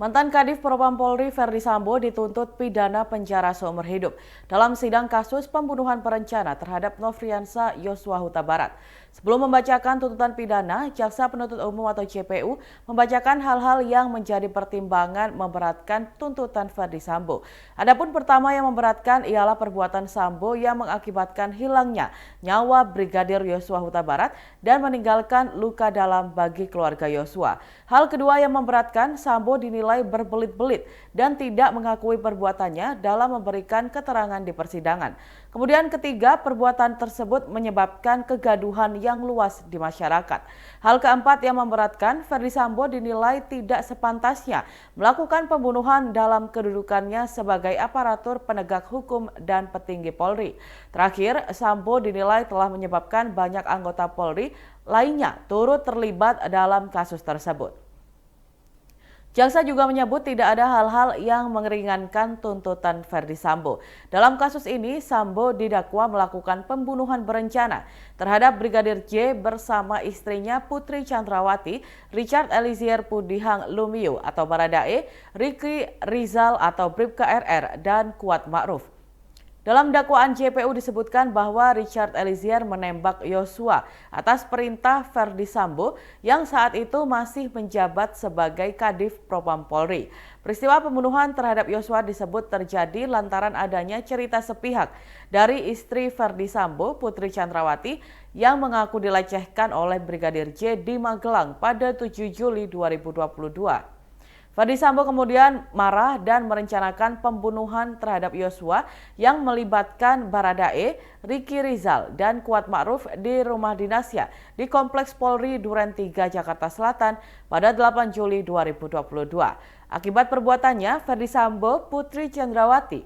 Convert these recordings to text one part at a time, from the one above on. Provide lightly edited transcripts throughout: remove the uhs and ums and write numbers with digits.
Mantan Kadif Propam Polri Ferdy Sambo dituntut pidana penjara seumur hidup dalam sidang kasus pembunuhan berencana terhadap Nofriansah Yosua Huta Barat. Sebelum membacakan tuntutan pidana, Jaksa Penuntut Umum atau JPU membacakan hal-hal yang menjadi pertimbangan memberatkan tuntutan Ferdy Sambo. Adapun pertama yang memberatkan ialah perbuatan Sambo yang mengakibatkan hilangnya nyawa Brigadir Yosua Huta Barat dan meninggalkan luka dalam bagi keluarga Yosua. Hal kedua yang memberatkan, Sambo dinilai berbelit-belit dan tidak mengakui perbuatannya dalam memberikan keterangan di persidangan. Kemudian ketiga, perbuatan tersebut menyebabkan kegaduhan yang luas di masyarakat. Hal keempat yang memberatkan, Ferdy Sambo dinilai tidak sepantasnya melakukan pembunuhan dalam kedudukannya sebagai aparatur penegak hukum dan petinggi Polri. Terakhir, Sambo dinilai telah menyebabkan banyak anggota Polri lainnya turut terlibat dalam kasus tersebut. Jaksa juga menyebut tidak ada hal-hal yang meringankan tuntutan Ferdy Sambo. Dalam kasus ini, Sambo didakwa melakukan pembunuhan berencana terhadap Brigadir J bersama istrinya Putri Chandrawati, Richard Eliezer Pudihang Lumiu atau Baradae, Ricky Rizal atau Bribka RR, dan Kuat Ma'ruf. Dalam dakwaan JPU disebutkan bahwa Richard Eliezer menembak Yosua atas perintah Ferdy Sambo yang saat itu masih menjabat sebagai Kadif Propam Polri. Peristiwa pembunuhan terhadap Yosua disebut terjadi lantaran adanya cerita sepihak dari istri Ferdy Sambo, Putri Chandrawati, yang mengaku dilecehkan oleh Brigadir J di Magelang pada 7 Juli 2022. Ferdy Sambo kemudian marah dan merencanakan pembunuhan terhadap Yosua yang melibatkan Baradae, Ricky Rizal, dan Kuat Ma'ruf di rumah dinasnya di Kompleks Polri Duren 3 Jakarta Selatan pada 8 Juli 2022. Akibat perbuatannya, Ferdy Sambo, Putri Chandrawati,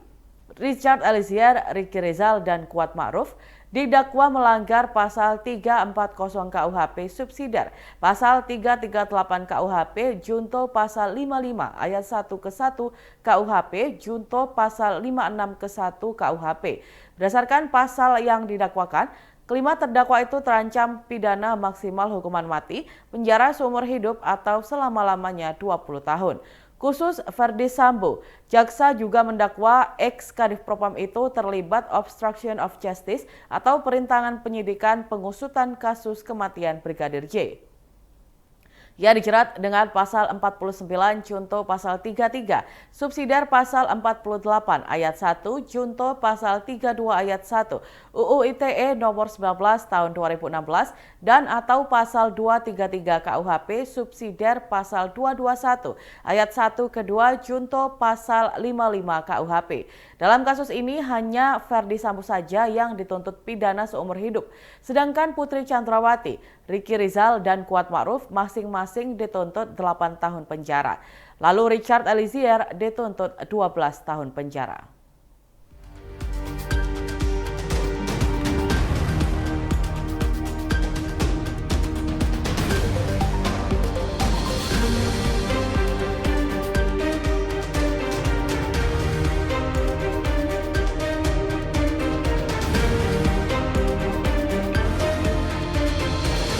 Richard Eliezer, Ricky Rizal, dan Kuat Ma'ruf didakwa melanggar pasal 340 KUHP subsidiar, pasal 338 KUHP junto pasal 55 ayat 1 ke 1 KUHP junto pasal 56 ke 1 KUHP. Berdasarkan pasal yang didakwakan, kelima terdakwa itu terancam pidana maksimal hukuman mati, penjara seumur hidup atau selama-lamanya 20 tahun. Khusus Ferdy Sambo, jaksa juga mendakwa ex-Kadif Propam itu terlibat obstruction of justice atau perintangan penyidikan pengusutan kasus kematian Brigadir J. Ia dijerat dengan pasal 49 junto pasal 33, subsidiar pasal 48 ayat 1 junto pasal 32 ayat 1 UU ITE nomor 19 tahun 2016 dan atau pasal 233 KUHP subsidiar pasal 221 ayat 1 kedua junto pasal 55 KUHP. Dalam kasus ini hanya Ferdy Sambo saja yang dituntut pidana seumur hidup, sedangkan Putri Chandrawati, Ricky Rizal, dan Kuat Ma'ruf masing-masing dituntut 8 tahun penjara. Lalu Richard Eliezer dituntut 12 tahun penjara.